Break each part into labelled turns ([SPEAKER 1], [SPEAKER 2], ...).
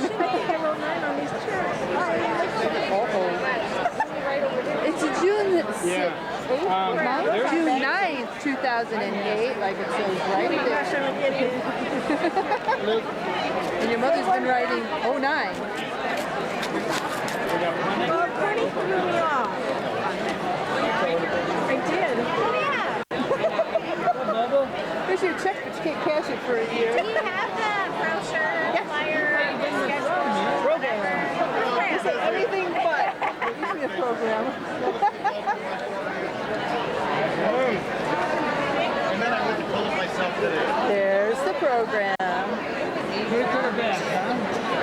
[SPEAKER 1] I think I wrote 9 on these chairs.
[SPEAKER 2] It's June 6th. June 9th, 2008, like it says right there.
[SPEAKER 1] Gosh, I'm an idiot.
[SPEAKER 2] And your mother's been writing 09.
[SPEAKER 1] Oh, Bernie threw me off. I did. Oh, yeah.
[SPEAKER 2] Here's your check, but you can't cash it for a year.
[SPEAKER 3] Do you have the brochure, flyer, schedule, whatever?
[SPEAKER 2] This is everything but. It used to be a program.
[SPEAKER 4] And then I went to close myself today.
[SPEAKER 2] There's the program.
[SPEAKER 4] I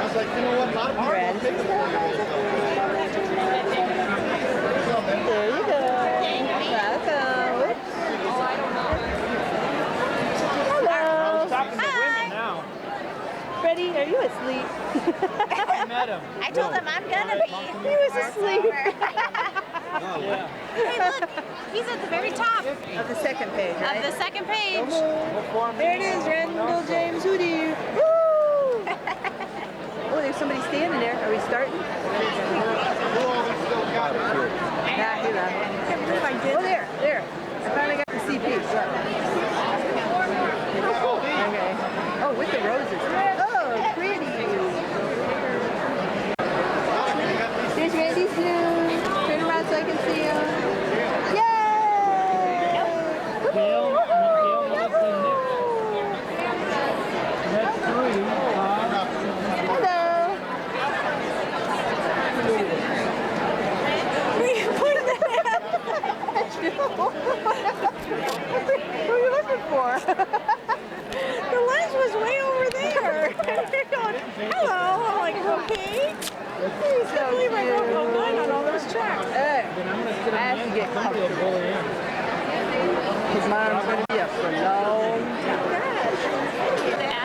[SPEAKER 4] was like, you know what? Not
[SPEAKER 2] Brad. There you go. Welcome. Oops. Hello.
[SPEAKER 3] Hi.
[SPEAKER 2] Freddie, are you asleep?
[SPEAKER 5] I met him.
[SPEAKER 3] I told him I'm gonna be.
[SPEAKER 2] He was asleep.
[SPEAKER 5] Yeah.
[SPEAKER 3] Hey, look, he's at the very top of
[SPEAKER 2] Of the second page, right?
[SPEAKER 3] the second page.
[SPEAKER 2] There it is, Randall James Hoodie. Woo! Oh, there's somebody standing there. Are we starting? Nah, he left.
[SPEAKER 1] I can't believe I did.
[SPEAKER 2] Oh, there. I finally got the CP. Look. Okay. Oh, with the roses. Oh, pretty. There's Randy's blue. Turn around so I can see him. Yay!
[SPEAKER 5] Gail, Melissa, Nick. That's 3.
[SPEAKER 2] Hello.
[SPEAKER 1] Where are you putting that?
[SPEAKER 2] Who are you looking for?
[SPEAKER 1] The lunch was way over there. And you're going, hello. I'm like, okay.
[SPEAKER 2] He's
[SPEAKER 1] I
[SPEAKER 2] so
[SPEAKER 1] can't believe I wrote
[SPEAKER 2] cute.
[SPEAKER 1] 09 on all those checks.
[SPEAKER 2] Hey,
[SPEAKER 5] Then I'm going to sit
[SPEAKER 2] I have to get comfortable.
[SPEAKER 5] bully him.
[SPEAKER 2] Because my arm's going to be up for a long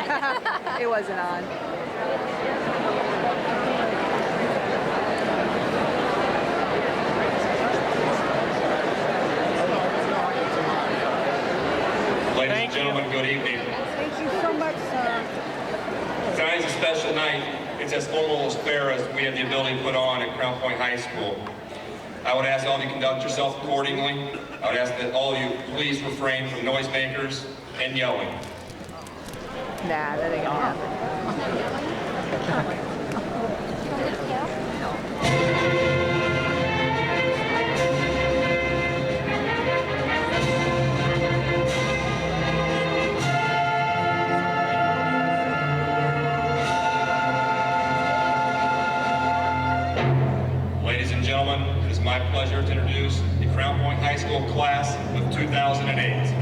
[SPEAKER 2] time. It wasn't on.
[SPEAKER 6] Ladies and gentlemen, good evening.
[SPEAKER 1] Thank you so much, sir.
[SPEAKER 6] Tonight's a special night. It's as formal as fair as we have the ability to put on at Crown Point High School. I would ask all of you to conduct yourself accordingly. I would ask that all of you please refrain from noisemakers and yelling.
[SPEAKER 2] Nah, that ain't gonna happen.
[SPEAKER 6] Ladies and gentlemen, it is my pleasure to introduce the Crown Point High School class of 2008.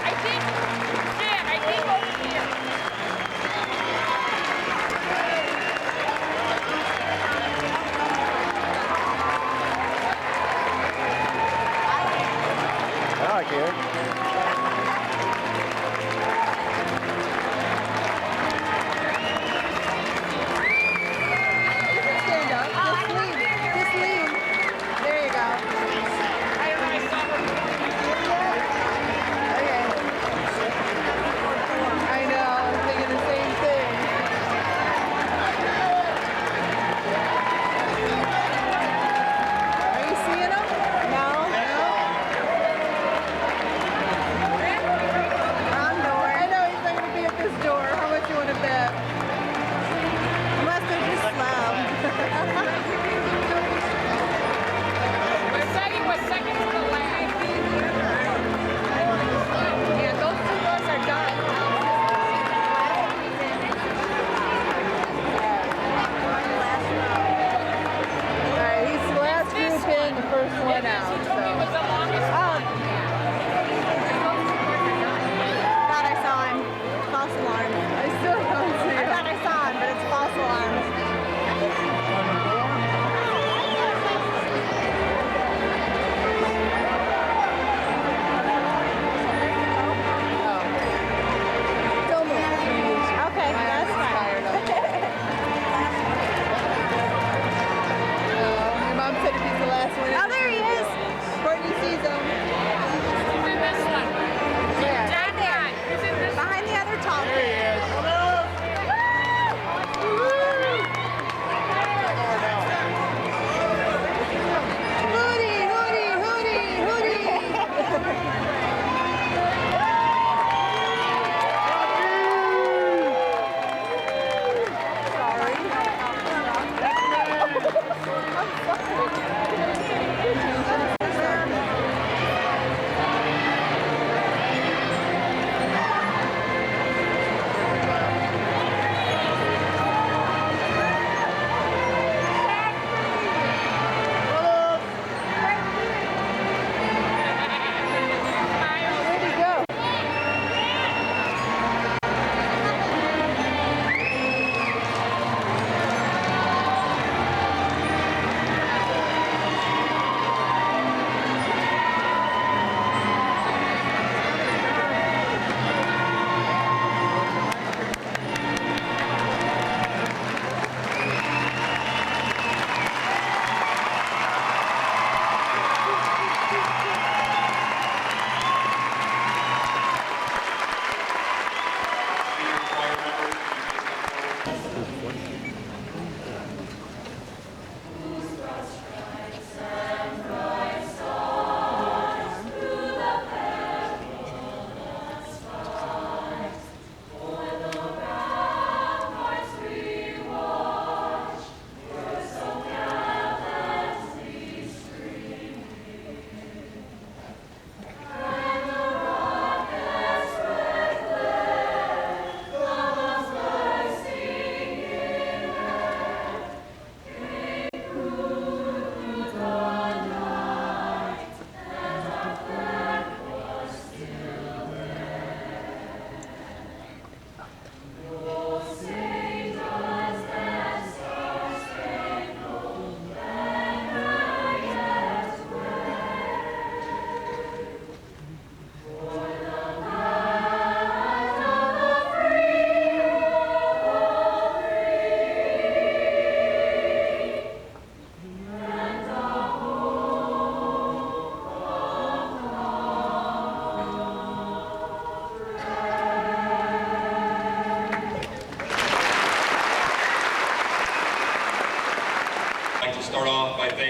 [SPEAKER 3] I think, Jan, I think over here.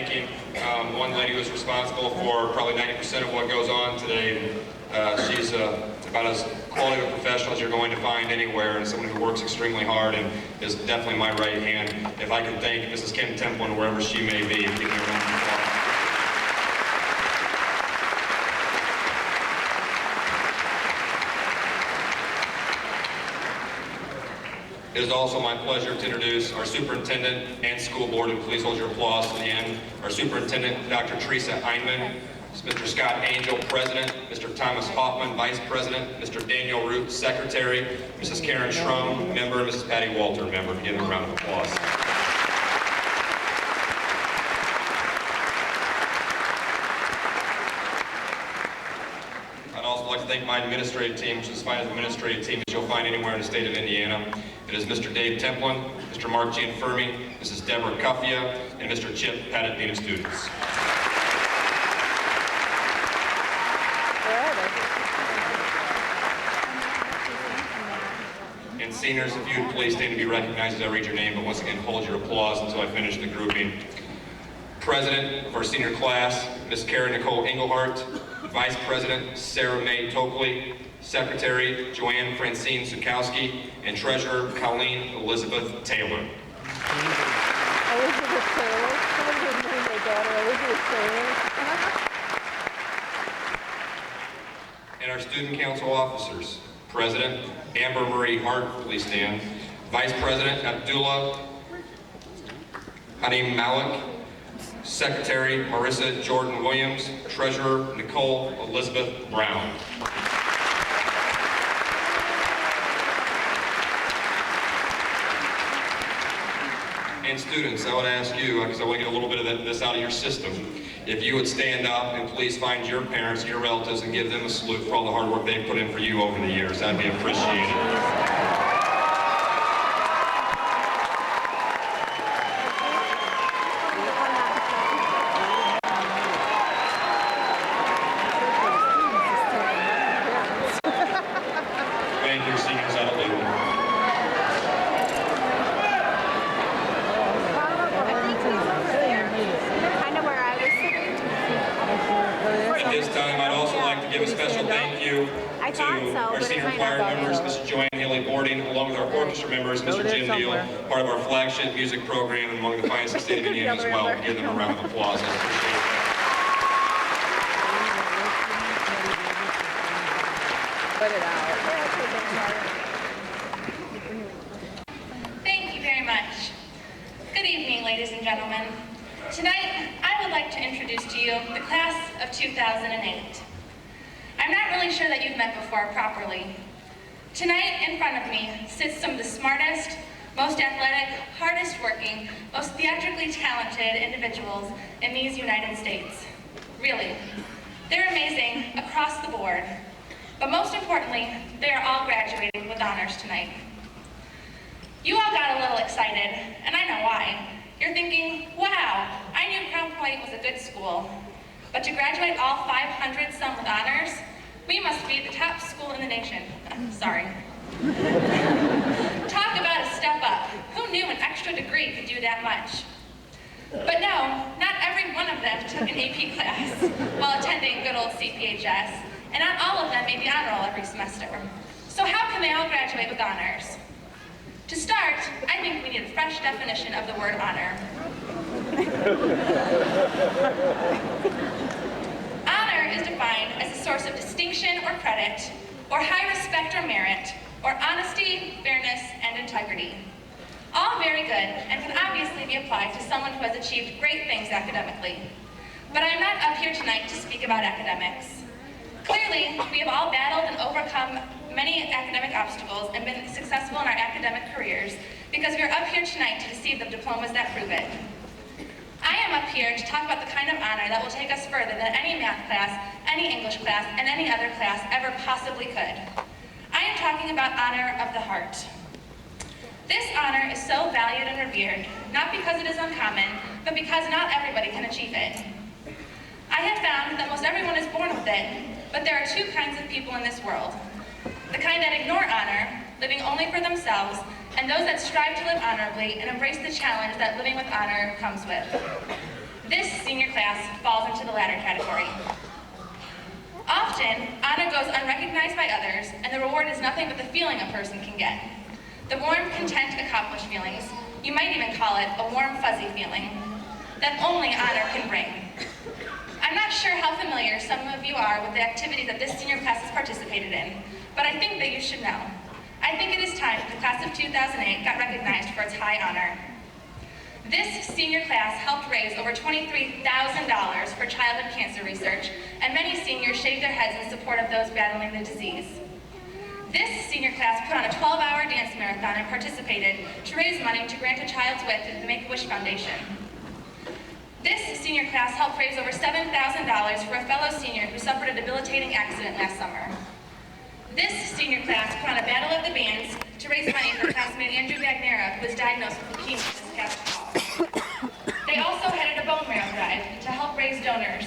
[SPEAKER 6] thanking one lady who's responsible for probably 90% of what goes on today. She's about as quality of a professional as you're going to find anywhere, and someone who works extremely hard and is definitely my right hand. If I could thank Mrs. Kim Templin, wherever she may be, give me a round of applause. It is also my pleasure to introduce our superintendent and school board, and please hold your applause to the end. Our superintendent, Dr. Teresa Einman, Mr. Scott Angel, President, Mr. Thomas Hoffman, Vice President, Mr. Daniel Root, Secretary, Mrs. Karen Schrum, Member, and Mrs. Patty Walter, Member. Give them a round of applause. I'd also like to thank my administrative team, which is the finest administrative team that you'll find anywhere in the state of Indiana. It is Mr. Dave Templin, Mr. Mark Gianfermi, Mrs. Deborah Cuffia, and Mr. Chip Pettit, Dean of Students. And seniors, if you would please stand to be recognized as I read your name, but once again, hold your applause until I finish the grouping. President of our senior class, Ms. Karen Nicole Engelhart. Vice President, Sarah Mae Tokley. Secretary, Joanne Francine Sukowski. And Treasurer, Colleen Elizabeth Taylor.
[SPEAKER 1] Elizabeth Taylor. Someone didn't name their daughter Elizabeth Taylor.
[SPEAKER 6] And our student council officers. President, Amber Marie Hart, please stand. Vice President, Abdullah Hanim Malik. Secretary, Marissa Jordan Williams. Treasurer, Nicole Elizabeth Brown. And students, I would ask you, because I want to get a little bit of this out of your system, if you would stand up and please find your parents, your relatives, and give them a salute for all the hard work they've put in for you over the years. That'd be appreciated. Thank you, seniors. That'll do. At this time, I'd also like to give a special thank you to our senior choir members, Mrs. Joanne Haley Boarding, along with our orchestra members, Mr. Jim Neal, part of our flagship music program and among the finest in the state of Indiana as well. Give them a round of applause. I appreciate it.
[SPEAKER 2] Put it out.
[SPEAKER 3] Thank you very much. Good evening, ladies and gentlemen. Tonight, I would like to introduce to you the class of 2008. I'm not really sure that you've met before properly. Tonight, in front of me, sits some of the smartest, most athletic, hardest working, most theatrically talented individuals in these United States. Really. They're amazing across the board. But most importantly, they are all graduating with honors tonight. You all got a little excited, and I know why. You're thinking, wow, I knew Crown Point was a good school, but to graduate all 500 some with honors, we must be the top school in the nation. Sorry. Talk about a step up. Who knew an extra degree could do that much? But no, not every one of them took an AP class while attending good old CPHS, and not all of them made the honor roll every semester. So how can they all graduate with honors? To start, I think we need a fresh definition of the word honor. Honor is defined as a source of distinction or credit, or high respect or merit, or honesty, fairness, and integrity. All very good, and can obviously be applied to someone who has achieved great things academically. But I'm not up here tonight to speak about academics. Clearly, we have all battled and overcome many academic obstacles and been successful in our academic careers because we are up here tonight to receive the diplomas that prove it. I am up here to talk about the kind of honor that will take us further than any math class, any English class, and any other class ever possibly could. I am talking about honor of the heart. This honor is so valued and revered, not because it is uncommon, but because not everybody can achieve it. I have found that most everyone is born with it, but there are two kinds of people in this world. The kind that ignore honor, living only for themselves, and those that strive to live honorably and embrace the challenge that living with honor comes with. This senior class falls into the latter category. Often, honor goes unrecognized by others, and the reward is nothing but the feeling a person can get. The warm, content, accomplished feelings, you might even call it a warm, fuzzy feeling, that only honor can bring. I'm not sure how familiar some of you are with the activities that this senior class has participated in, but I think that you should know. I think it is time the class of 2008 got recognized for its high honor. This senior class helped raise over $23,000 for childhood cancer research, and many seniors shaved their heads in support of those battling the disease. This senior class put on a 12-hour dance marathon and participated to raise money to grant a child's wish to the Make-A-Wish Foundation. This senior class helped raise over $7,000 for a fellow senior who suffered a debilitating accident last summer. This senior class put on a battle of the bands to raise money for classmate Andrew Bagnera, who was diagnosed with leukemia this past fall. They also headed a bone marrow drive to help raise donors.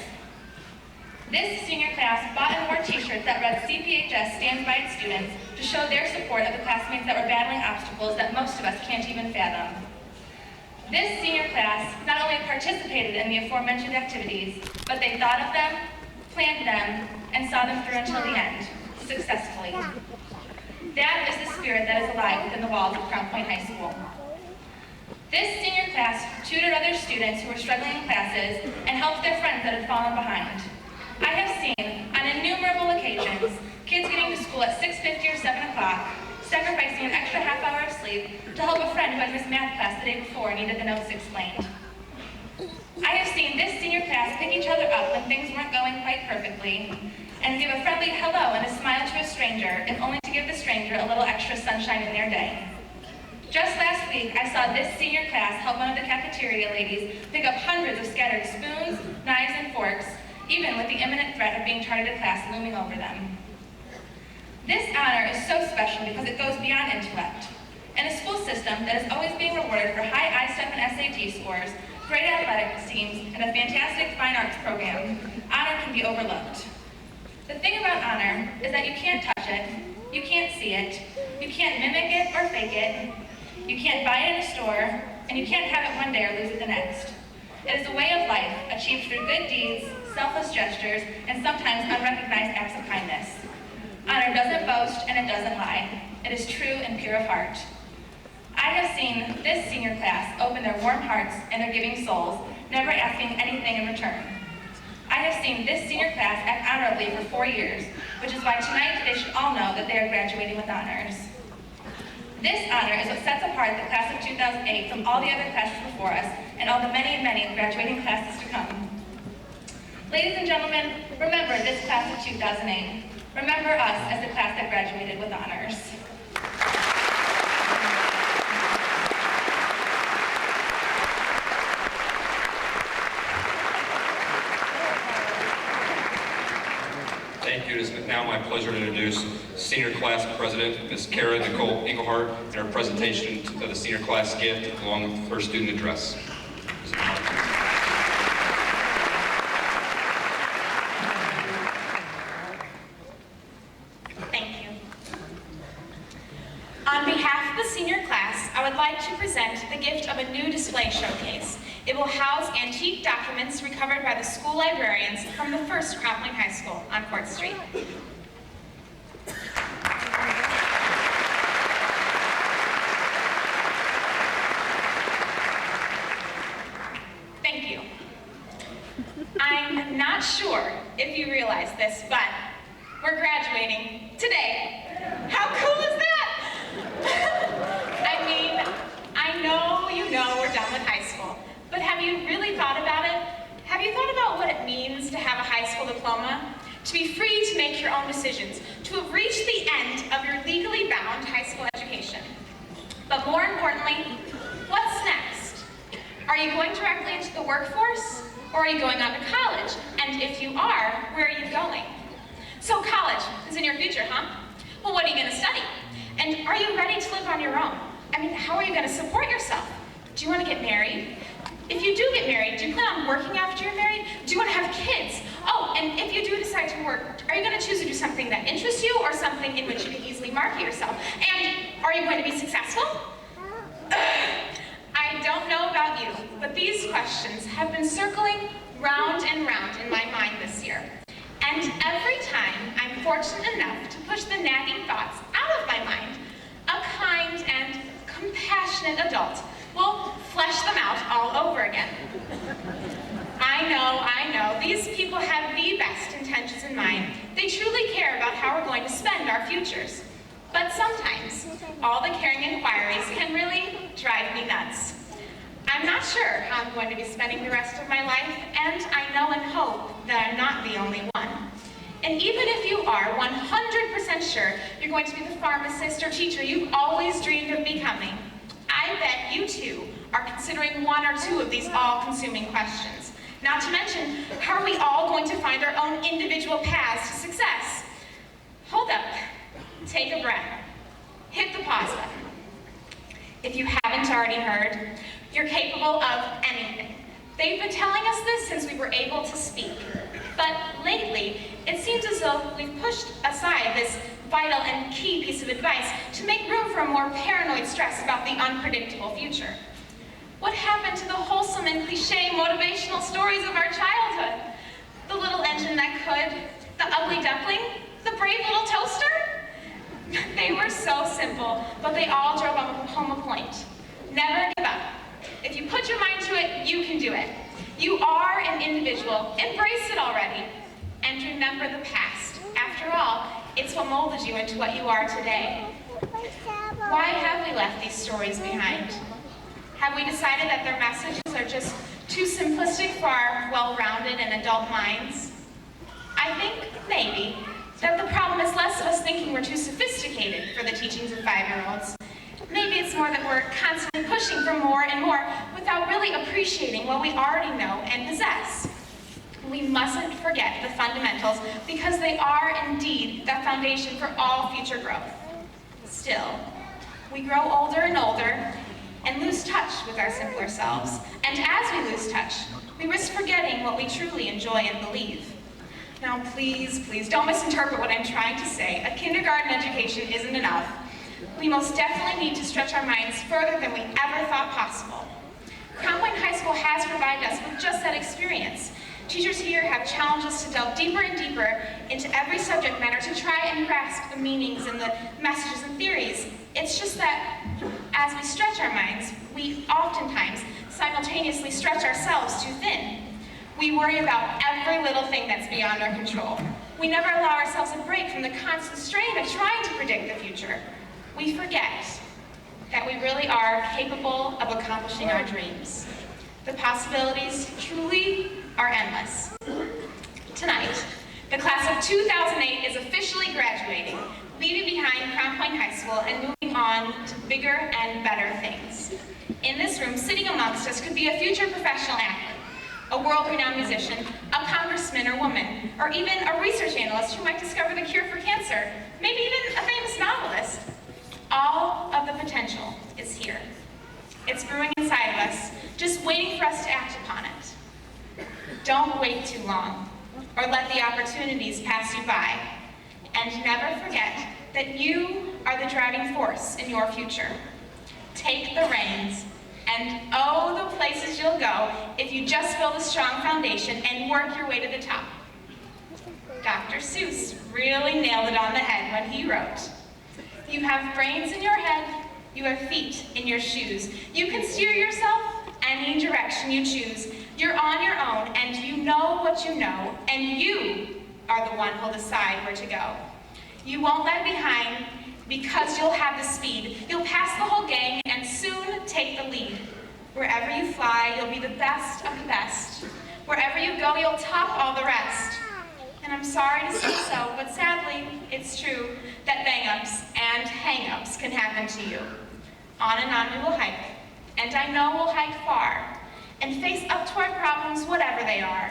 [SPEAKER 3] This senior class bought and wore t-shirts that read CPHS stands by its students to show their support of the classmates that were battling obstacles that most of us can't even fathom. This senior class not only participated in the aforementioned activities, but they thought of them, planned them, and saw them through until the end, successfully. That is the spirit that is alive within the walls of Crown Point High School. This senior class tutored other students who were struggling in classes and helped their friends that had fallen behind. I have seen, on innumerable occasions, kids getting to school at 6:50 or 7 o'clock, sacrificing an extra half hour of sleep to help a friend who had missed math class the day before and needed the notes explained. I have seen this senior class pick each other up when things weren't going quite perfectly, and give a friendly hello and a smile to a stranger, if only to give the stranger a little extra sunshine in their day. Just last week, I saw this senior class help one of the cafeteria ladies pick up hundreds of scattered spoons, knives, and forks, even with the imminent threat of being charted to class looming over them. This honor is so special because it goes beyond intellect. In a school system that is always being rewarded for high ISTEP and SAT scores, great athletic teams, and a fantastic fine arts program, honor can be overlooked. The thing about honor is that you can't touch it, you can't see it, you can't mimic it or fake it, you can't buy it in a store, and you can't have it one day or lose it the next. It is a way of life achieved through good deeds, selfless gestures, and sometimes unrecognized acts of kindness. Honor doesn't boast and it doesn't lie. It is true and pure of heart. I have seen this senior class open their warm hearts and their giving souls, never asking anything in return. I have seen this senior class act honorably for 4 years, which is why tonight they should all know that they are graduating with honors. This honor is what sets apart the class of 2008 from all the other classes before us and all the many, many graduating classes to come. Ladies and gentlemen, remember this class of 2008. Remember us as the class that graduated with honors.
[SPEAKER 6] Thank you. It is now my pleasure to introduce Senior Class President, Ms. Kara Nicole Engelhardt, and her presentation of the senior class gift, along with her student address.
[SPEAKER 7] Thank you. On behalf of the senior class, I would like to present the gift of a new display showcase. It will house antique documents recovered by the school librarians from the first Crown Point High School on Court Street. Thank you. I'm not sure if you realize this, but we're graduating today. How cool is that? I mean, I know you know we're done with high school, but have you really thought about it? Have you thought about what it means to have a high school diploma? To be free to make your own decisions, to have reached the end of your legally bound high school education. But more importantly, what's next? Are you going directly into the workforce, or are you going on to college? And if you are, where are you going? So college is in your future, huh? Well, what are you going to study? And are you ready to live on your own? I mean, how are you going to support yourself? Do you want to get married? If you do get married, do you plan on working after you're married? Do you want to have kids? Oh, and if you do decide to work, are you going to choose to do something that interests you or something in which you can easily market yourself? And are you going to be successful? I don't know about you, but these questions have been circling round and round in my mind this year. And every time I'm fortunate enough to push the nagging thoughts out of my mind, a kind and compassionate adult will flesh them out all over again. I know, these people have the best intentions in mind. They truly care about how we're going to spend our futures. But sometimes, all the caring inquiries can really drive me nuts. I'm not sure how I'm going to be spending the rest of my life, and I know and hope that I'm not the only one. And even if you are 100% sure you're going to be the pharmacist or teacher you've always dreamed of becoming, I bet you too are considering one or two of these all-consuming questions. Not to mention, how are we all going to find our own individual paths to success? Hold up, take a breath, hit the pause button. If you haven't already heard, you're capable of anything. They've been telling us this since we were able to speak. But lately, it seems as though we've pushed aside this vital and key piece of advice to make room for a more paranoid stress about the unpredictable future. What happened to the wholesome and cliche motivational stories of our childhood? The little engine that could, the ugly duckling, the brave little toaster? They were so simple, but they all drove home a point. Never give up. If you put your mind to it, you can do it. You are an individual. Embrace it already. And remember the past. After all, it's what molded you into what you are today. Why have we left these stories behind? Have we decided that their messages are just too simplistic for our well-rounded and adult minds? I think, maybe, that the problem is less of us thinking we're too sophisticated for the teachings of 5-year-olds. Maybe it's more that we're constantly pushing for more and more without really appreciating what we already know and possess. We mustn't forget the fundamentals because they are indeed the foundation for all future growth. Still, we grow older and older and lose touch with our simpler selves. And as we lose touch, we risk forgetting what we truly enjoy and believe. Now, please, please, don't misinterpret what I'm trying to say. A kindergarten education isn't enough. We most definitely need to stretch our minds further than we ever thought possible. Crown Point High School has provided us with just that experience. Teachers here have challenged us to delve deeper and deeper into every subject matter to try and grasp the meanings and the messages and theories. It's just that as we stretch our minds, we oftentimes simultaneously stretch ourselves too thin. We worry about every little thing that's beyond our control. We never allow ourselves a break from the constant strain of trying to predict the future. We forget that we really are capable of accomplishing our dreams. The possibilities truly are endless. Tonight, the class of 2008 is officially graduating, leaving behind Crown Point High School and moving on to bigger and better things. In this room, sitting amongst us could be a future professional athlete, a world-renowned musician, a congressman or woman, or even a research analyst who might discover the cure for cancer, maybe even a famous novelist. All of the potential is here. It's brewing inside of us, just waiting for us to act upon it. Don't wait too long, or let the opportunities pass you by. And never forget that you are the driving force in your future. Take the reins, and oh, the places you'll go if you just build a strong foundation and work your way to the top. Dr. Seuss really nailed it on the head when he wrote, "You have brains in your head, you have feet in your shoes. You can steer yourself any direction you choose. You're on your own, and you know what you know, and you are the one who'll decide where to go. You won't lag behind because you'll have the speed. You'll pass the whole gang and soon take the lead. Wherever you fly, you'll be the best of the best. Wherever you go, you'll top all the rest." And I'm sorry to say so, but sadly, it's true that bang-ups and hang-ups can happen to you. On and on we will hike, and I know we'll hike far, and face up to our problems, whatever they are.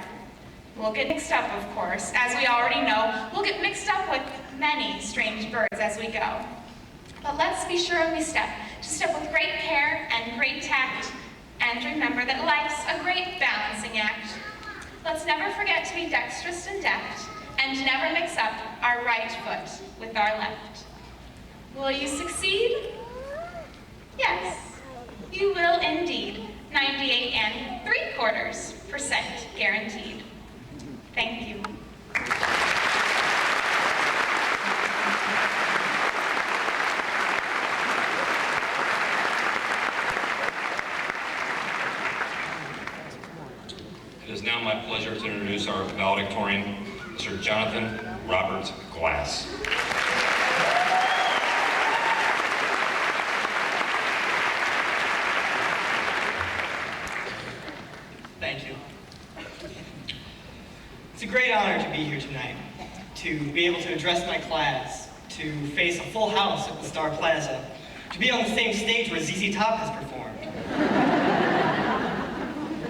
[SPEAKER 7] We'll get mixed up, of course. As we already know, we'll get mixed up with many strange birds as we go. But let's be sure when we step, to step with great care and great tact, and remember that life's a great balancing act. Let's never forget to be dexterous and deft, and never mix up our right foot with our left. Will you succeed? Yes. You will indeed. 98.75% guaranteed. Thank you.
[SPEAKER 6] It is now my pleasure to introduce our valedictorian, Mr. Jonathan Robert Glass.
[SPEAKER 8] Thank you. It's a great honor to be here tonight, to be able to address my class, to face a full house at the Star Plaza, to be on the same stage where ZZ Top has performed.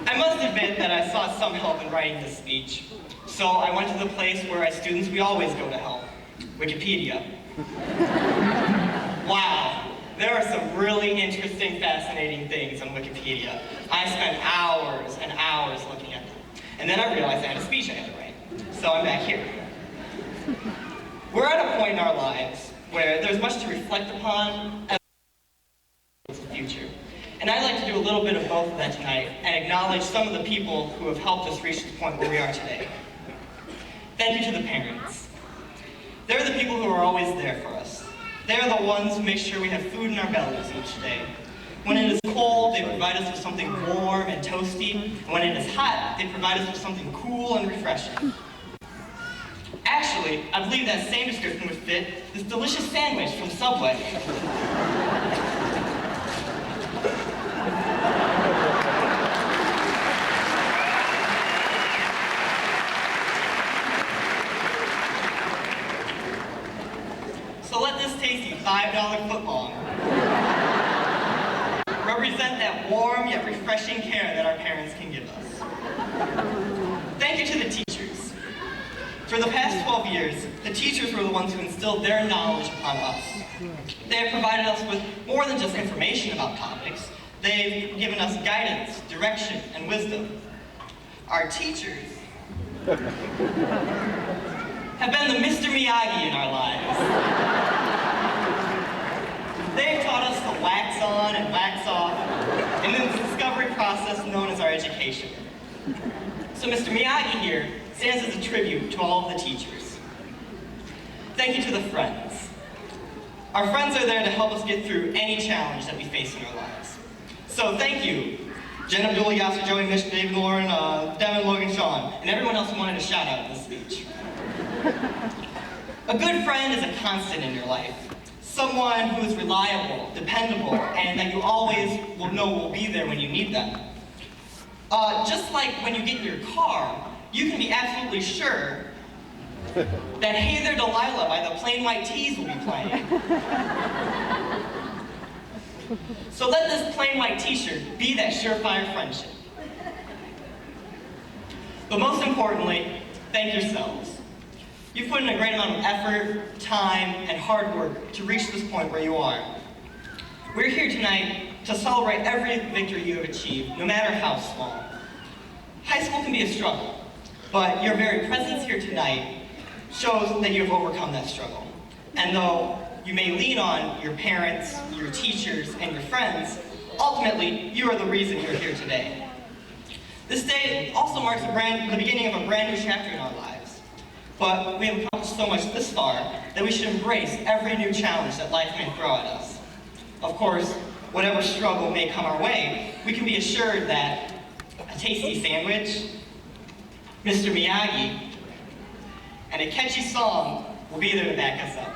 [SPEAKER 8] I must admit that I sought some help in writing this speech, so I went to the place where as students we always go to help, Wikipedia. Wow, there are some really interesting, fascinating things on Wikipedia. I spent hours and hours looking at them, and then I realized I had a speech I had to write, so I'm back here. We're at a point in our lives where there's much to reflect upon as the future. And I'd like to do a little bit of both of that tonight and acknowledge some of the people who have helped us reach the point where we are today. Thank you to the parents. They're the people who are always there for us. They're the ones who make sure we have food in our bellies each day. When it is cold, they provide us with something warm and toasty. And when it is hot, they provide us with something cool and refreshing. Actually, I believe that same description would fit this delicious sandwich from Subway. So let this tasty $5 football represent that warm yet refreshing care that our parents can give us. Thank you to the teachers. For the past 12 years, the teachers were the ones who instilled their knowledge upon us. They have provided us with more than just information about topics. They've given us guidance, direction, and wisdom. Our teachers have been the Mr. Miyagi in our lives. They've taught us to wax on and wax off in the discovery process known as our education. So Mr. Miyagi here stands as a tribute to all of the teachers. Thank you to the friends. Our friends are there to help us get through any challenge that we face in our lives. So thank you, Jen, Abdul, Yasser, Joey, Mish, David, Lauren, Devin, Logan, Sean, and everyone else who wanted a shout out in this speech. A good friend is a constant in your life. Someone who is reliable, dependable, and that you always will know will be there when you need them. Just like when you get in your car, you can be absolutely sure that Hey There Delilah by the Plain White Tees will be playing. So let this plain white t-shirt be that surefire friendship. But most importantly, thank yourselves. You've put in a great amount of effort, time, and hard work to reach this point where you are. We're here tonight to celebrate every victory you have achieved, no matter how small. High school can be a struggle, but your very presence here tonight shows that you have overcome that struggle. And though you may lean on your parents, your teachers, and your friends, ultimately, you are the reason you're here today. This day also marks the beginning of a brand new chapter in our lives. But we have accomplished so much this far that we should embrace every new challenge that life may throw at us. Of course, whatever struggle may come our way, we can be assured that a tasty sandwich, Mr. Miyagi, and a catchy song will be there to back us up.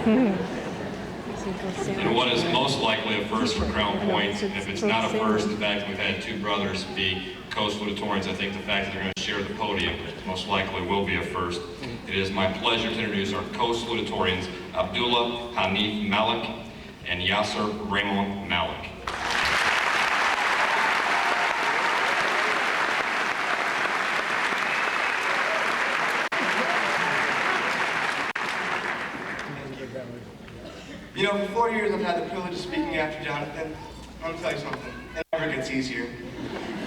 [SPEAKER 6] And what is most likely a first for Crown Point, and if it's not a first, in fact, we've had two brothers be co-salutatorians. I think the fact that they're going to share the podium most likely will be a first. It is my pleasure to introduce our co-salutatorians, Abdullah Hanif Malik and Yasser Raymond Malik.
[SPEAKER 9] You know, for 4 years I've had the privilege of speaking after Jonathan, Let me tell you something. It never gets easier.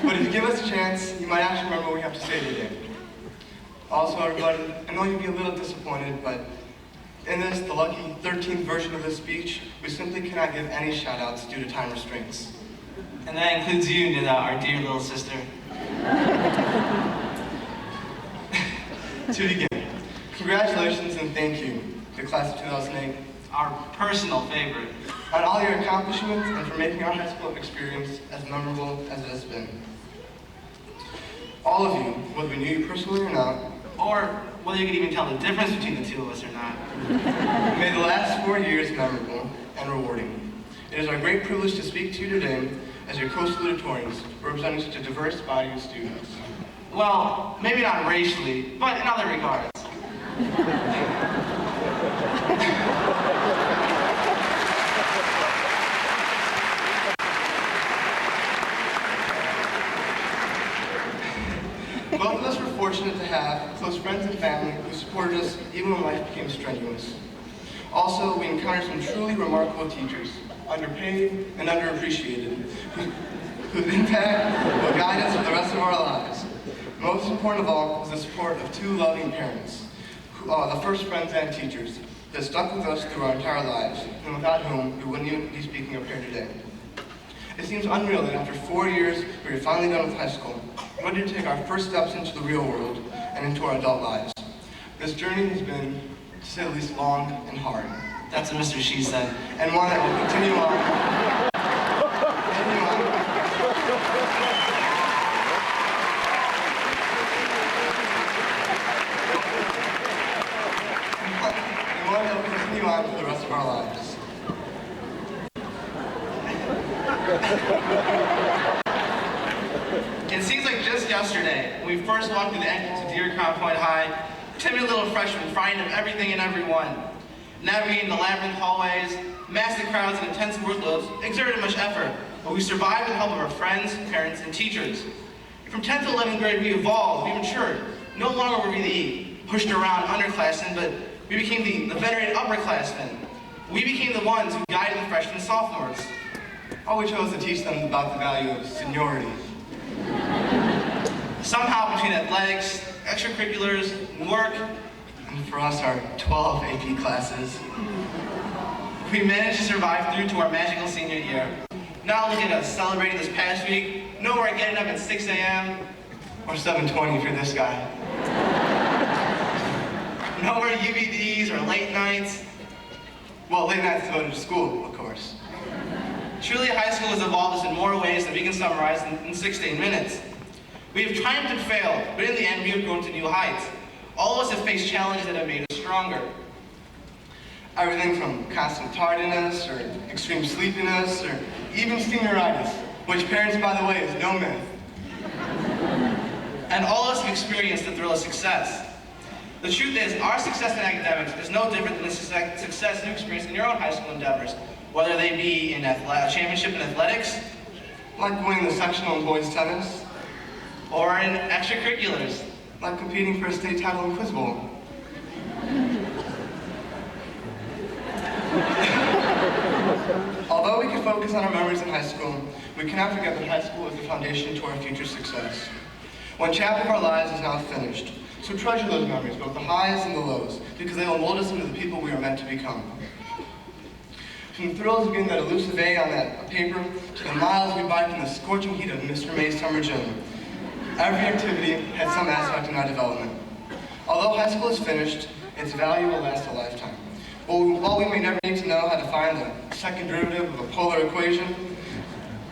[SPEAKER 9] But if you give us a chance, you might actually remember what we have to say today. Also, everybody, I know you'll be a little disappointed, but in this, the lucky 13th version of this speech, we simply cannot give any shout-outs due to time restraints.
[SPEAKER 8] And that includes you, Nida, our dear little sister.
[SPEAKER 9] To begin, congratulations and thank you to the class of 2008.
[SPEAKER 8] Our personal favorite.
[SPEAKER 9] On all your accomplishments and for making our high school experience as memorable as it has been. All of you, whether we knew you personally or not,
[SPEAKER 8] Or whether you could even tell the difference between the two of us or not.
[SPEAKER 9] made the last 4 years memorable and rewarding. It is our great privilege to speak to you today as your co-salutatorians, representing such a diverse body of students.
[SPEAKER 8] Well, maybe not racially, but in other regards.
[SPEAKER 9] Both of us were fortunate to have close friends and family who supported us even when life became strenuous. Also, we encountered some truly remarkable teachers, underpaid and underappreciated, whose impact will guide us for the rest of our lives. Most important of all was the support of 2 loving parents, who are the first friends and teachers that stuck with us through our entire lives, and without whom we wouldn't even be speaking up here today. It seems unreal that after 4 years, we are finally done with high school, ready to take our first steps into the real world and into our adult lives. This journey has been, to say the least, long and hard.
[SPEAKER 8] That's what Mr. She said.
[SPEAKER 9] And one that will continue on. And one that will continue on for the rest of our lives.
[SPEAKER 8] It seems like just yesterday, when we first walked through the entrance to Deer Crown Point High, timid little freshmen frightened of everything and everyone. Navigating the labyrinth hallways, massive crowds and intense workloads exerted much effort, but we survived with the help of our friends, parents, and teachers. From 10th to 11th grade, we evolved, we matured. No longer were we the pushed around underclassmen, but we became the venerated upperclassmen. We became the ones who guided the freshmen and sophomores.
[SPEAKER 9] All we chose to teach them about the value of seniority.
[SPEAKER 8] Somehow, between athletics, extracurriculars, and work,
[SPEAKER 9] and for us, our 12 AP classes,
[SPEAKER 8] we managed to survive through to our magical senior year. Now look at us, celebrating this past week. No more getting up at 6 a.m.
[SPEAKER 9] or 7:20 if you're this guy.
[SPEAKER 8] No more UVDs or late nights.
[SPEAKER 9] Well, late nights devoted to school, of course.
[SPEAKER 8] Truly, high school has evolved us in more ways than we can summarize in 16 minutes. We have triumphed and failed, but in the end, we have grown to new heights. All of us have faced challenges that have made us stronger.
[SPEAKER 9] Everything from constant tardiness, or extreme sleepiness, or even senioritis, which parents, by the way, is no myth.
[SPEAKER 8] And all of us have experienced the thrill of success. The truth is, our success in academics is no different than the success you experience in your own high school endeavors, whether they be in championship in athletics,
[SPEAKER 9] like winning the sectional in boys tennis,
[SPEAKER 8] or in extracurriculars,
[SPEAKER 9] like competing for a state title in Quiz Bowl. Although we can focus on our memories in high school, we cannot forget that high school is the foundation to our future success. One chapter of our lives is now finished, so treasure those memories, both the highs and the lows, because they will mold us into the people we are meant to become. From the thrills of getting that elusive A on that paper, to the miles we biked in the scorching heat of Mr. May's summer gym, every activity had some aspect in our development. Although high school is finished, its value will last a lifetime. While we may never need to know how to find the second derivative of a polar equation,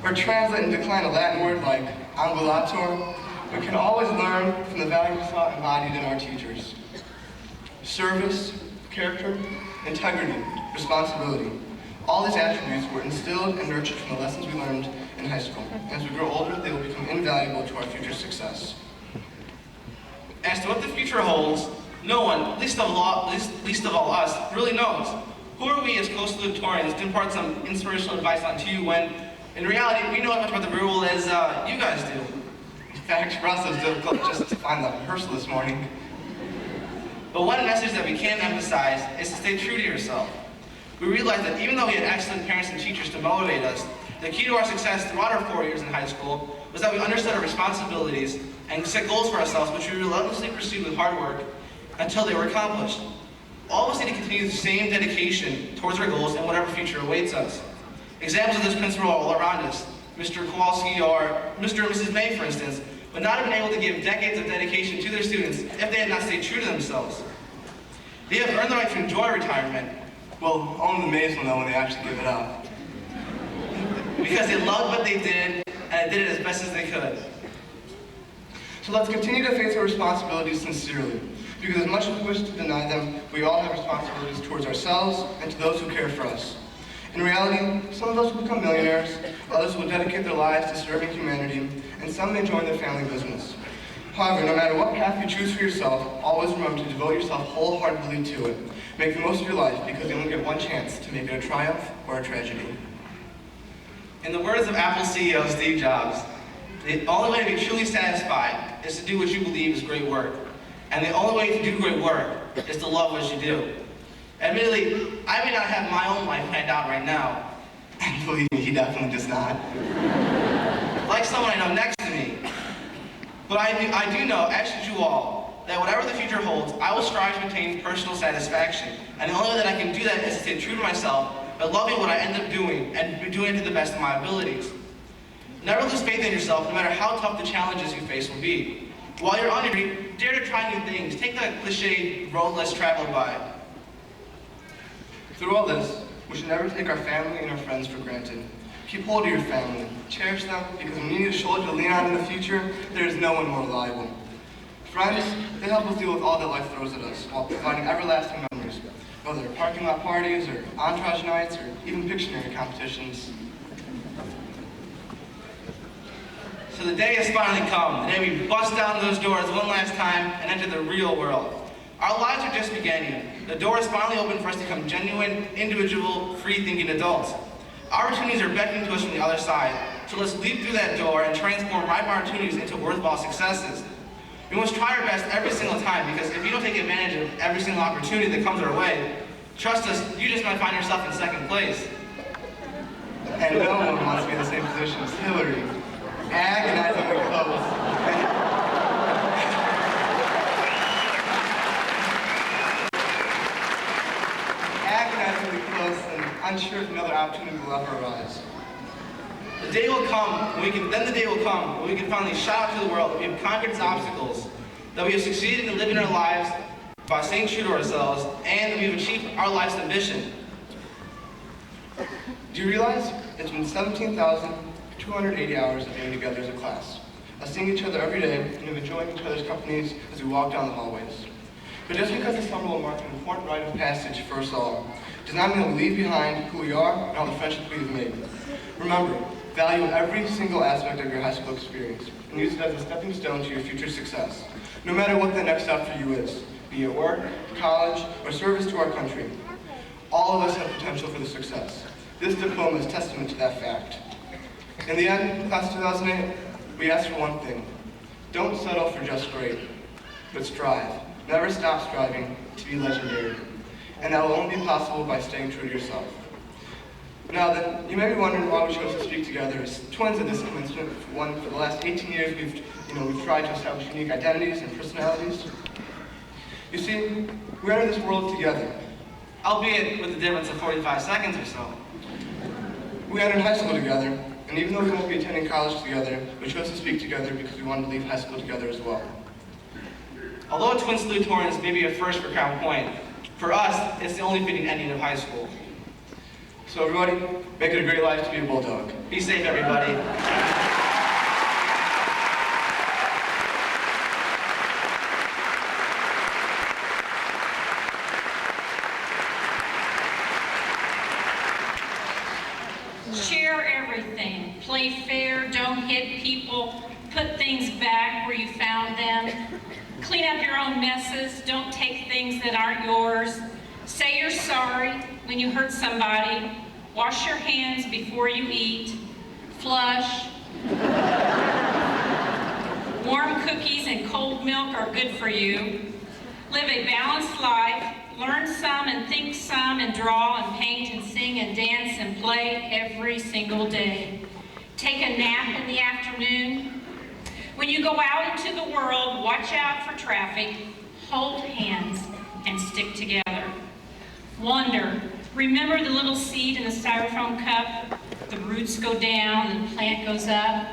[SPEAKER 9] or translate and decline a Latin word like ambulator, we can always learn from the value we saw embodied in our teachers. Service, character, integrity, responsibility. All these attributes were instilled and nurtured from the lessons we learned in high school. And as we grow older, they will become invaluable to our future success.
[SPEAKER 8] As to what the future holds, no one, least of all us, really knows. Who are we as co-salutatorians to impart some inspirational advice onto you when, in reality, we know as much about the real world as you guys do?
[SPEAKER 9] In fact, for us, it was difficult just to find the rehearsal this morning.
[SPEAKER 8] But one message that we can't emphasize is to stay true to yourself. We realized that even though we had excellent parents and teachers to motivate us,
[SPEAKER 10] The key to our success throughout our 4 years in high school was that we understood our responsibilities and set goals for ourselves, which we relentlessly pursued with hard work until they were accomplished. All of us need to continue the same dedication towards our goals and whatever future awaits us. Examples of this principle are all around us. Mr. Kowalski or Mr. and Mrs. May, for instance, would not have been able to give decades of dedication to their students if they had not stayed true to themselves. They have earned the right to enjoy retirement.
[SPEAKER 9] Well, only the Mays will know when they actually give it up.
[SPEAKER 10] Because they loved what they did, and they did it as best as they could.
[SPEAKER 9] So let's continue to face our responsibilities sincerely, because as much as we wish to deny them, we all have responsibilities towards ourselves and to those who care for us. In reality, some of us will become millionaires, others will dedicate their lives to serving humanity, and some may join their family business. However, no matter what path you choose for yourself, always remember to devote yourself wholeheartedly to it. Make the most of your life, because you only get one chance to make it a triumph or a tragedy.
[SPEAKER 10] In the words of Apple CEO Steve Jobs, the only way to be truly satisfied is to do what you believe is great work. And the only way to do great work is to love what you do. Admittedly, I may not have my own life planned out right now.
[SPEAKER 9] And believe me, he definitely does not.
[SPEAKER 10] Like someone I know next to me. But I do know, as should you all, that whatever the future holds, I will strive to attain personal satisfaction. And the only way that I can do that is to stay true to myself by loving what I end up doing and doing it to the best of my abilities. Never lose faith in yourself, no matter how tough the challenges you face will be. While you're on your journey, dare to try new things. Take that cliched road less traveled by.
[SPEAKER 9] Through all this, we should never take our family and our friends for granted. Keep hold of your family. Cherish them, because when you need a shoulder to lean on in the future, there is no one more reliable. Friends, they help us deal with all that life throws at us, while providing everlasting memories, whether they're parking lot parties, or entourage nights, or even Pictionary competitions.
[SPEAKER 10] So the day has finally come, the day we bust down those doors one last time and enter the real world. Our lives are just beginning. The door is finally open for us to become genuine, individual, free-thinking adults. Opportunities are beckoning to us from the other side, so let's leap through that door and transform ripe opportunities into worthwhile successes. We must try our best every single time, because if you don't take advantage of every single opportunity that comes our way, trust us, you just might find yourself in second place.
[SPEAKER 9] And no one wants to be in the same position as Hillary. Agonizingly close. Agonizingly close, and unsure if another opportunity will ever arise.
[SPEAKER 10] The day will come when we can finally shout out to the world that we have conquered its obstacles, that we have succeeded in living our lives by staying true to ourselves, and that we have achieved our life's ambition.
[SPEAKER 9] Do you realize it's been 17,280 hours of being together as a class, of seeing each other every day and of enjoying each other's companies as we walk down the hallways? But just because the summer will mark an important rite of passage for us all, does not mean that we leave behind who we are and all the friendships we have made. Remember, value every single aspect of your high school experience and use it as a stepping stone to your future success, no matter what the next step for you is, be it work, college, or service to our country. All of us have potential for the success. This diploma is testament to that fact. In the end, class of 2008, we ask for one thing. Don't settle for just great, but strive. Never stop striving to be legendary. And that will only be possible by staying true to yourself. Now then, you may be wondering why we chose to speak together as twins at this commencement. For the last 18 years, we've tried to establish unique identities and personalities. You see, we enter this world together.
[SPEAKER 10] Albeit with the difference of 45 seconds or so.
[SPEAKER 9] We entered high school together, and even though we won't be attending college together, we chose to speak together because we wanted to leave high school together as well.
[SPEAKER 10] Although twin salutatorians may be a first for Crown Point, for us, it's the only fitting ending of high school.
[SPEAKER 9] So everybody, make it a great life to be a Bulldog.
[SPEAKER 10] Be safe, everybody.
[SPEAKER 11] Share everything. Play fair, don't hit people, put things back where you found them. Clean up your own messes, don't take things that aren't yours. Say you're sorry when you hurt somebody. Wash your hands before you eat. Flush. Warm cookies and cold milk are good for you. Live a balanced life. Learn some and think some and draw and paint and sing and dance and play every single day. Take a nap in the afternoon. When you go out into the world, watch out for traffic, hold hands, and stick together. Wonder. Remember the little seed in the styrofoam cup? The roots go down and the plant goes up,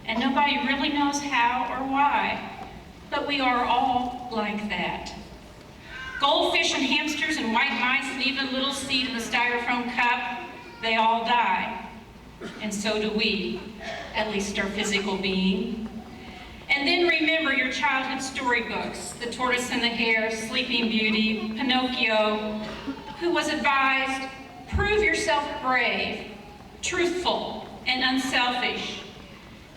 [SPEAKER 11] and nobody really knows how or why. But we are all like that. Goldfish and hamsters and white mice and even little seed in the styrofoam cup, they all die. And so do we, at least our physical being. And then remember your childhood storybooks, The Tortoise and the Hare, Sleeping Beauty, Pinocchio, who was advised, prove yourself brave, truthful, and unselfish.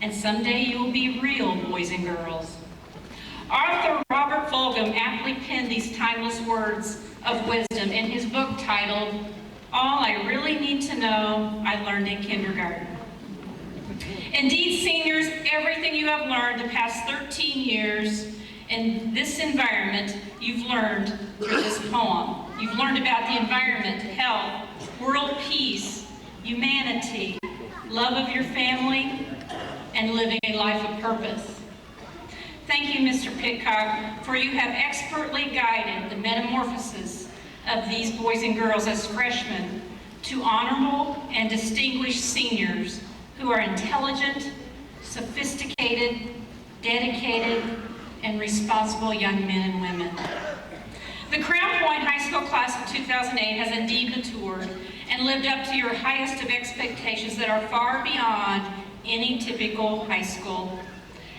[SPEAKER 11] And someday you'll be real, boys and girls. Arthur Robert Fulghum aptly penned these timeless words of wisdom in his book titled, All I Really Need to Know I Learned in Kindergarten. Indeed, seniors, everything you have learned the past 13 years in this environment, you've learned through this poem. You've learned about the environment, health, world peace, humanity, love of your family, and living a life of purpose. Thank you, Mr. Pitcock, for you have expertly guided the metamorphosis of these boys and girls as freshmen to honorable and distinguished seniors who are intelligent, sophisticated, dedicated, and responsible young men and women. The Crown Point High School class of 2008 has indeed matured and lived up to your highest of expectations that are far beyond any typical high school.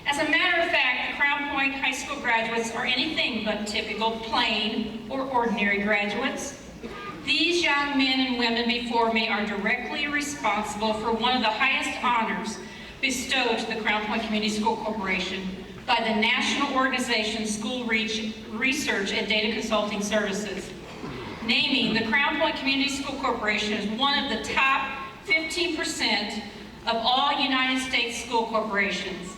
[SPEAKER 11] As a matter of fact, the Crown Point High School graduates are anything but typical, plain, or ordinary graduates. These young men and women before me are directly responsible for one of the highest honors bestowed to the Crown Point Community School Corporation by the National Organization School Research and Data Consulting Services, naming the Crown Point Community School Corporation as one of the top 15% of all United States school corporations.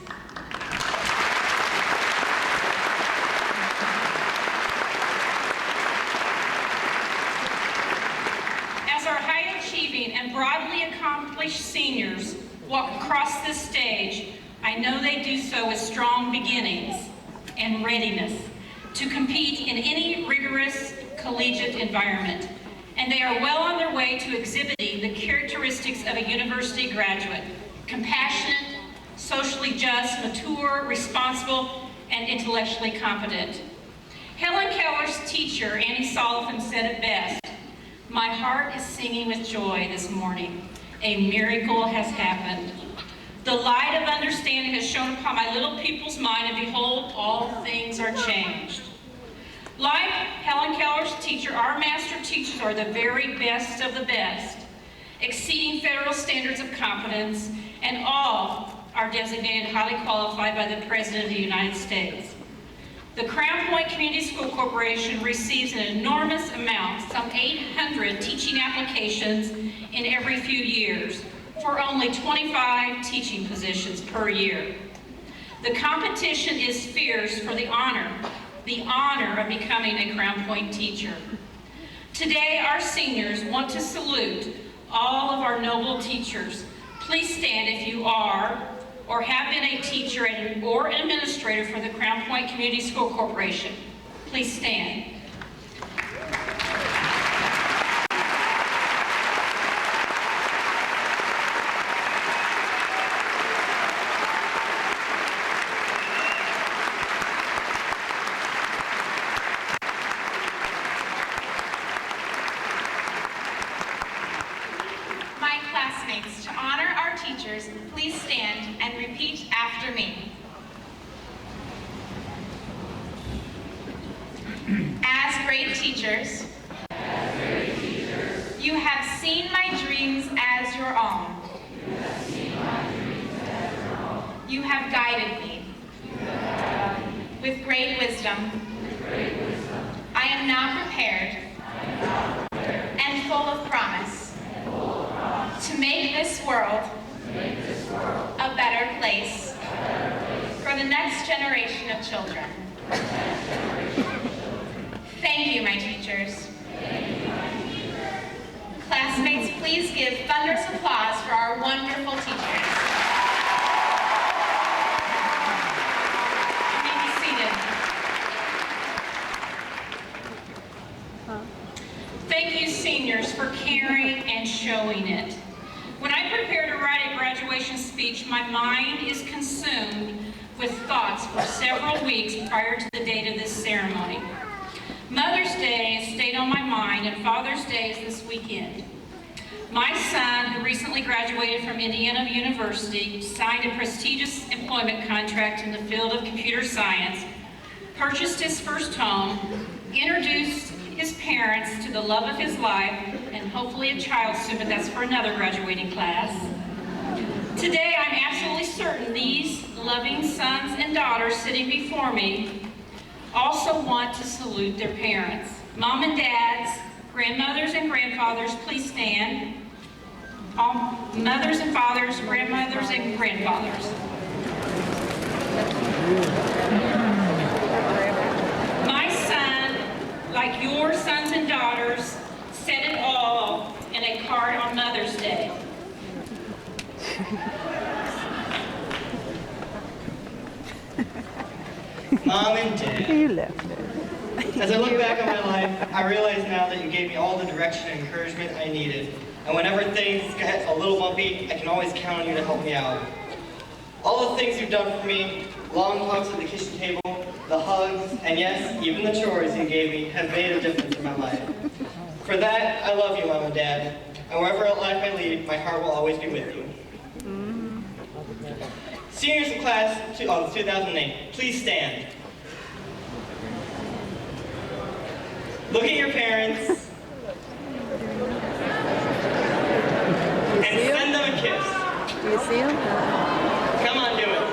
[SPEAKER 11] As our high-achieving and broadly accomplished seniors walk across this stage, I know they do so with strong beginnings and readiness to compete in any rigorous collegiate environment. And they are well on their way to exhibiting the characteristics of a university graduate: compassionate, socially just, mature, responsible, and intellectually competent. Helen Keller's teacher, Annie Solomon, said it best, "My heart is singing with joy this morning. A miracle has happened. The light of understanding has shone upon my little people's mind, and behold, all things are changed." Like Helen Keller's teacher, our master teachers are the very best of the best, exceeding federal standards of competence, and all are designated highly qualified by the President of the United States. The Crown Point Community School Corporation receives an enormous amount, some 800 teaching applications in every few years, for only 25 teaching positions per year. The competition is fierce for the honor of becoming a Crown Point teacher. Today, our seniors want to salute all of our noble teachers. Please stand if you are or have been a teacher or an administrator for the Crown Point Community School Corporation. Please stand.
[SPEAKER 7] My classmates, to honor our teachers, please stand and repeat after me. As great teachers, you have seen my dreams as your own. You have guided me with great wisdom. I am now prepared and full of promise to make this world a better place for the next generation of children. Thank you, my teachers. Classmates, please give thunderous applause for our wonderful teachers. You may be seated. Thank you, seniors, for caring and showing it. When I prepare to write a graduation speech, my mind is consumed with thoughts for several weeks prior to the date of this ceremony. Mother's Day has stayed on my mind, and Father's Day is this weekend. My son, who recently graduated from Indiana University, signed a prestigious employment contract in the field of computer science, purchased his first home, introduced his parents to the love of his life, and hopefully a child soon, but that's for another graduating class. Today, I'm absolutely certain these loving sons and daughters sitting before me also want to salute their parents. Mom and dads, grandmothers and grandfathers, please stand. All mothers and fathers, grandmothers and grandfathers. My son, like your sons and daughters, said it all in a card on Mother's Day.
[SPEAKER 8] Mom and Dad.
[SPEAKER 1] You left it.
[SPEAKER 8] As I look back on my life, I realize now that you gave me all the direction and encouragement I needed. And whenever things get a little bumpy, I can always count on you to help me out. All the things you've done for me, long talks at the kitchen table, the hugs, and yes, even the chores you gave me have made a difference in my life. For that, I love you, Mom and Dad. And wherever life may lead, my heart will always be with you. Seniors in class of 2008, please stand. Look at your parents and send them a kiss.
[SPEAKER 1] Do you see him?
[SPEAKER 8] Come on, do it.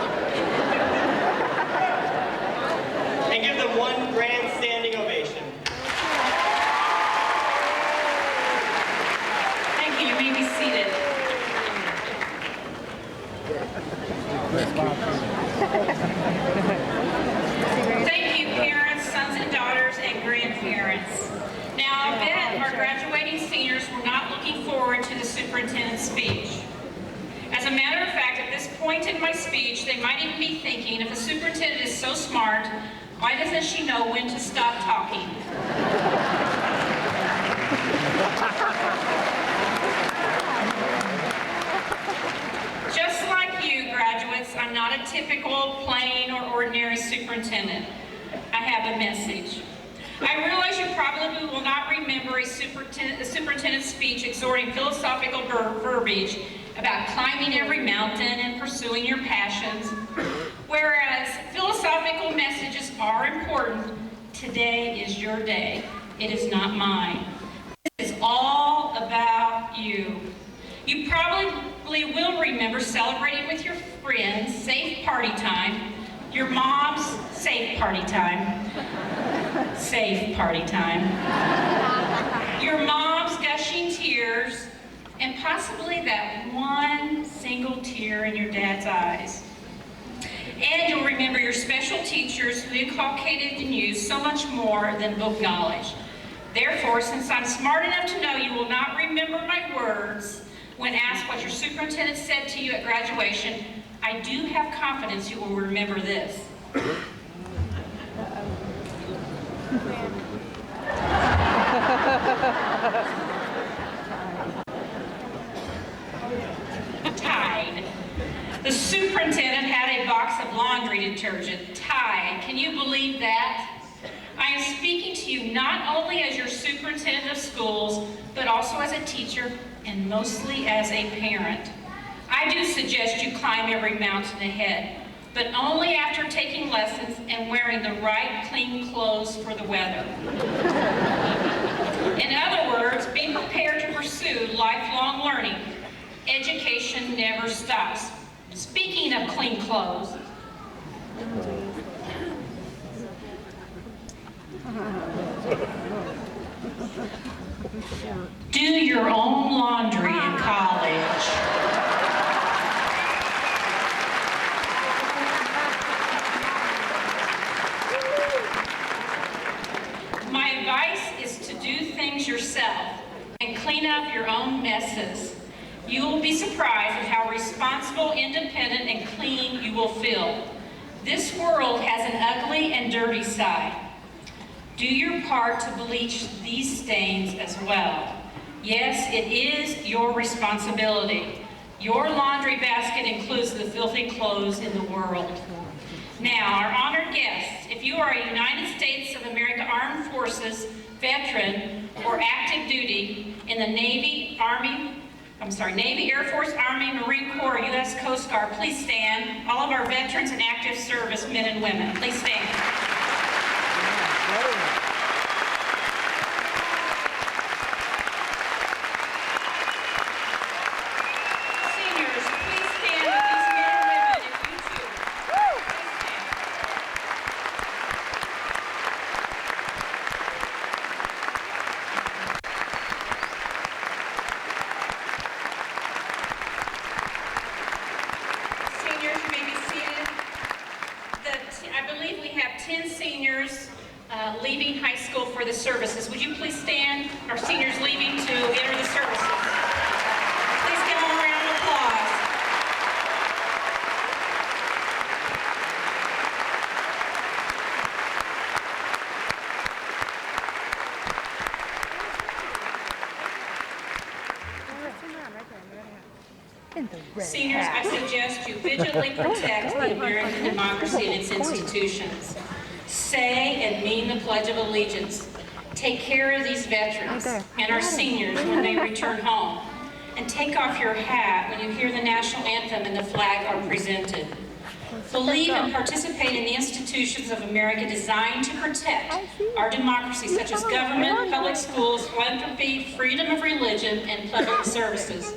[SPEAKER 8] And give them one grand standing ovation.
[SPEAKER 11] Thank you. You may be seated. Thank you, parents, sons and daughters, and grandparents. Now, I bet our graduating seniors were not looking forward to the superintendent's speech. As a matter of fact, at this point in my speech, they might even be thinking, if a superintendent is so smart, why doesn't she know when to stop talking? Just like you, graduates, I'm not a typical, plain, or ordinary superintendent. I have a message. I realize you probably will not remember a superintendent's speech exhorting philosophical verbiage about climbing every mountain and pursuing your passions. Whereas philosophical messages are important, today is your day. It is not mine. This is all about you. You probably will remember celebrating with your friends, safe party time, your mom's safe party time, safe party time, your mom's gushing tears, and possibly that one single tear in your dad's eyes. And you'll remember your special teachers who inculcated in you so much more than book knowledge. Therefore, since I'm smart enough to know you will not remember my words when asked what your superintendent said to you at graduation, I do have confidence you will remember this. Tide. The superintendent had a box of laundry detergent. Tide. Can you believe that? I am speaking to you not only as your superintendent of schools, but also as a teacher and mostly as a parent. I do suggest you climb every mountain ahead, but only after taking lessons and wearing the right clean clothes for the weather. In other words, be prepared to pursue lifelong learning. Education never stops. Speaking of clean clothes, do your own laundry in college. My advice is to do things yourself and clean up your your own messes. You will be surprised at how responsible, independent, and clean you will feel. This world has an ugly and dirty side. Do your part to bleach these stains as well. Yes, it is your responsibility. Your laundry basket includes the filthy clothes in the world. Now, our honored guests, if you are a United States of America Armed Forces veteran or active duty in the Navy, Air Force, Army, Marine Corps, U.S. Coast Guard, please stand. All of our veterans and active service men and women, please stand. Seniors, please stand with these men and women, if you too. Please stand. Seniors, you may be seated. I believe we have 10 seniors leaving high school for the services. Would you please stand? Our seniors leaving to enter the services. Please give them a round of applause. Seniors, I suggest you vigilantly protect the American democracy and its institutions. Say and mean the Pledge of Allegiance. Take care of these veterans and our seniors when they return home. And take off your hat when you hear the national anthem and the flag are presented. Believe and participate in the institutions of America designed to protect our democracy, such as government, public schools, philanthropy, freedom of religion, and public services.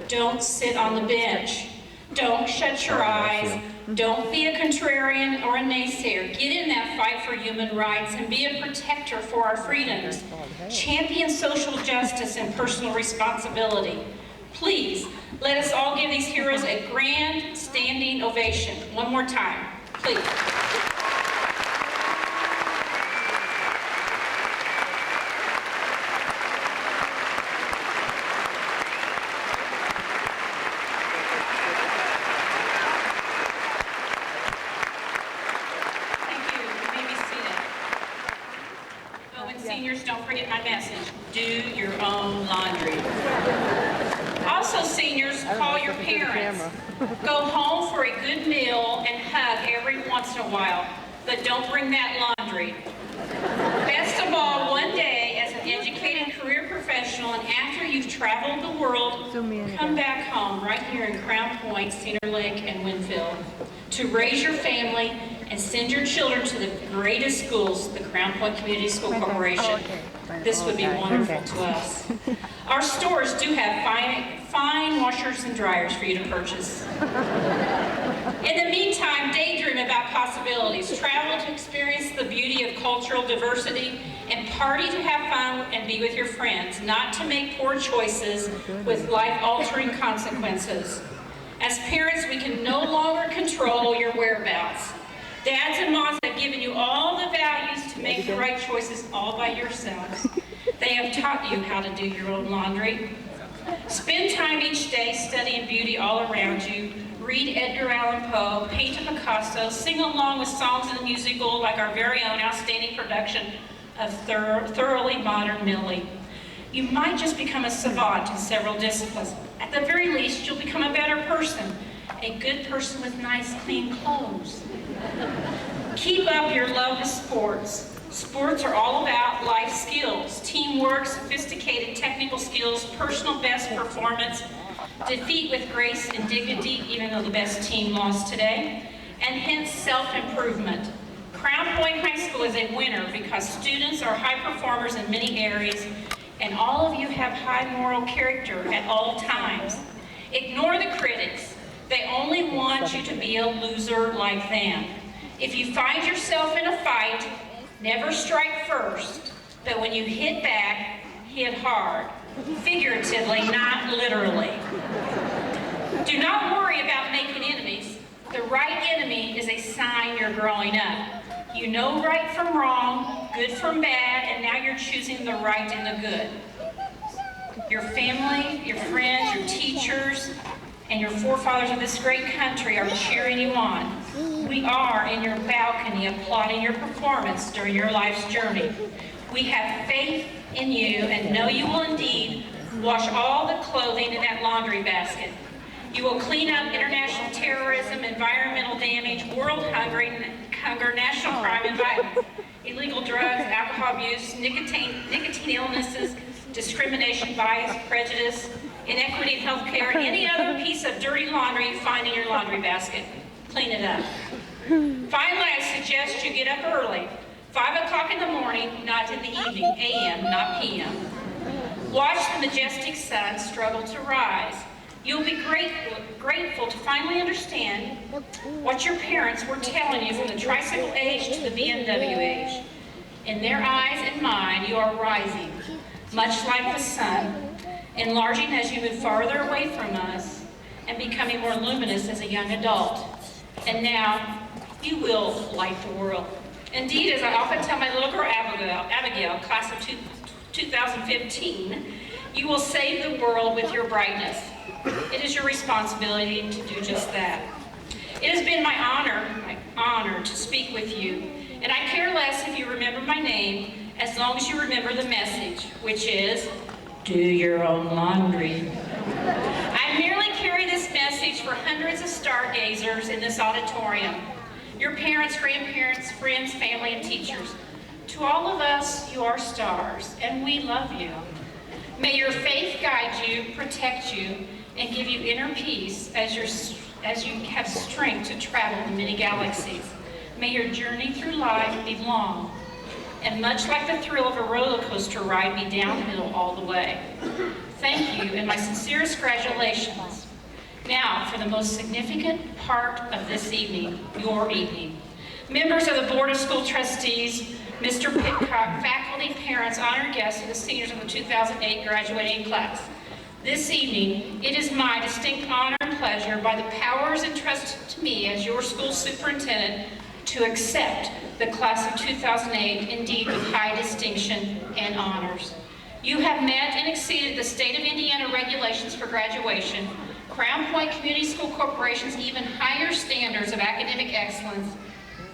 [SPEAKER 11] Don't sit on the bench. Don't shut your eyes. Don't be a contrarian or a naysayer. Get in that fight for human rights and be a protector for our freedoms. Champion social justice and personal responsibility. Please, let us all give these heroes a grand standing ovation. One more time, please. Seniors, don't forget my message. Do your own laundry. Also, seniors, call your parents. Go home for a good meal and hug every once in a while, but don't bring that laundry. Best of all, one day, as an educated career professional and after you've traveled the world, come back home right here in Crown Point, Cedar Lake, and Winfield to raise your family and send your children to the greatest schools, the Crown Point Community School Corporation. This would be wonderful to us. Our stores do have fine washers and dryers for you to purchase. In the meantime, daydream about possibilities. Travel to experience the beauty of cultural diversity, and party to have fun and be with your friends, not to make poor choices with life-altering consequences. As parents, we can no longer control your whereabouts. Dads and moms have given you all the values to make the right choices all by yourselves. They have taught you how to do your own laundry. Spend time each day studying beauty all around you. Read Edgar Allan Poe, paint a Picasso, sing along with songs in the musical like our very own outstanding production of Thoroughly Modern Millie. You might just become a savant in several disciplines. At the very least, you'll become a better person. A good person with nice, clean clothes. Keep up your love of sports. Sports are all about life skills, teamwork, sophisticated technical skills, personal best performance, defeat with grace and dignity, even though the best team lost today, and hence self-improvement. Crown Point High School is a winner because students are high performers in many areas, and all of you have high moral character at all times. Ignore the critics. They only want you to be a loser like them. If you find yourself in a fight, never strike first, but when you hit back, hit hard. Figuratively, not literally. Do not worry about making enemies. The right enemy is a sign you're growing up. You know right from wrong, good from bad, and now you're choosing the right and the good. Your family, your friends, your teachers, and your forefathers of this great country are cheering you on. We are in your balcony applauding your performance during your life's journey. We have faith in you and know you will indeed wash all the clothing in that laundry basket. You will clean up international terrorism, environmental damage, world hunger, national crime and violence, illegal drugs, alcohol abuse, nicotine illnesses, discrimination, bias, prejudice, inequity in health care, any other piece of dirty laundry you find in your laundry basket. Clean it up. Finally, I suggest you get up early, 5 o'clock in the morning, not in the evening, a.m., not p.m. Watch the majestic sun struggle to rise. You'll be grateful to finally understand what your parents were telling you from the tricycle age to the BMW age. In their eyes and mine, you are rising, much like the sun, enlarging as you move farther away from us and becoming more luminous as a young adult. And now, you will light the world. Indeed, as I often tell my little girl Abigail, class of 2015, you will save the world with your brightness. It is your responsibility to do just that. It has been my honor to speak with you, and I care less if you remember my name as long as you remember the message, which is, do your own laundry. I merely carry this message for hundreds of stargazers in this auditorium, your parents, grandparents, friends, family, and teachers. To all of us, you are stars, and we love you. May your faith guide you, protect you, and give you inner peace as you have strength to travel the many galaxies. May your journey through life be long, and much like the thrill of a roller coaster ride, be downhill all the way. Thank you, and my sincerest congratulations. Now, for the most significant part of this evening, your evening. Members of the Board of School Trustees, Mr. Pitcock, faculty, parents, honored guests, and the seniors of the 2008 graduating class. This evening, it is my distinct honor and pleasure, by the powers entrusted to me as your school superintendent, to accept the class of 2008, indeed with high distinction and honors. You have met and exceeded the state of Indiana regulations for graduation, Crown Point Community School Corporation's even higher standards of academic excellence,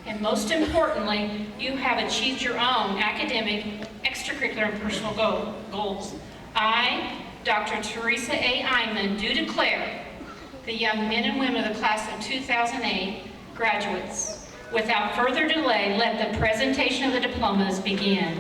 [SPEAKER 11] and most importantly, you have achieved your own academic, extracurricular, and personal goals. I, Dr. Teresa A. Eyman, do declare the young men and women of the class of 2008 graduates. Without further delay, let the presentation of the diplomas begin.